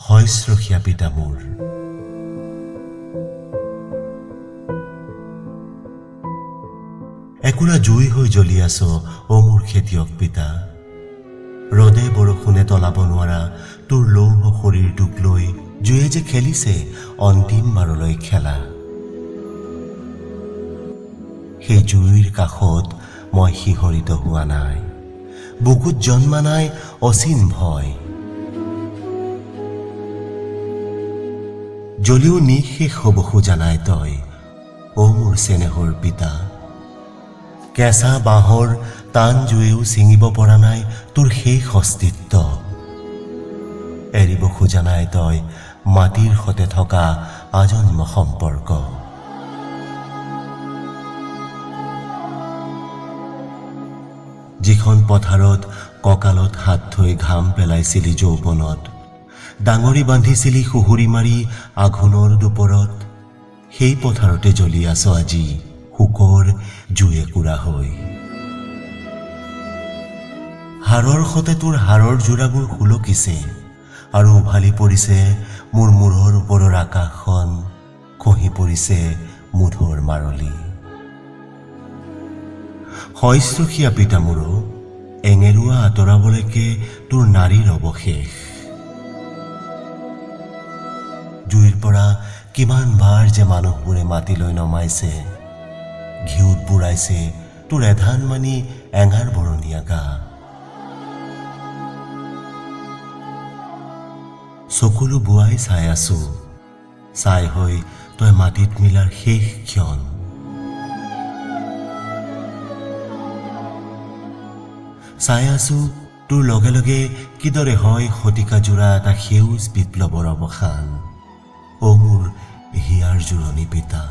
হৈশ্ৰখীয়া পিতা মোৰ, একুৰা জুই হৈ জ্বলি আছ অ মোৰ খেতিয়ক পিতা। ৰদে বৰষুণে তলাব নোৱাৰা তোৰ লৌহ শৰীৰটোক লৈ জুয়ে যে খেলিছে অন্তিমবাৰলৈ খেলা। সেই জুইৰ কাষত মই শিহৰিত হোৱা নাই, বুকুত জন্মা নাই অচিন ভয়। জ্বলিও নিঃশেষ হব খোজা নাই তই অ মোৰ চেনেহৰ পিতা। কেঁচা বাঁহৰ টান জুয়েও ছিঙিব পৰা নাই তোৰ শেষ অস্তিত্ব। এৰিব খোজা নাই তই মাটিৰ সতে থকা আজন্ম সম্পৰ্ক। যিখন পথাৰত কঁকালত হাত থৈ ঘাম পেলাইছিলি যৌৱনত, ডাঙৰি বান্ধিছিলি সুহুৰি মাৰি আঘোণৰ দুপৰত, সেই পথাৰতে জ্বলি আছ আজি শোকৰ জুইকুৰা হৈ। হাড়ৰ সতে তোৰ হাড়ৰ জোৰাবোৰ সুলকিছে আৰু উভালি পৰিছে মোৰ মূৰৰ ওপৰৰ আকাশখন, খহি পৰিছে মুধৰ মাৰলি। হৈশ্ৰখীয়া পিতা মোৰ, এঙেৰুৱা আঁতৰাবলৈকে তোৰ নাৰীৰ অৱশেষ। জুইৰ পৰা কিমান বাৰ যে মানুহবোৰে মাটিলৈ নমাইছে, ঘিউত বুঢ়াইছে তোৰ এধান মানি এঙাৰ বৰণীয়া গা। চকুলো বোৱাই চাই আছো, চাই হৈ তই মাটিত মিলাৰ শেষ ক্ষণ। চাই আছো তোৰ লগে লগে কিদৰে হয় শতিকাজোৰা এটা সেউজ বিপ্লৱৰ অৱসান অ মোৰ হিয়াৰ জোৰণি পিতা।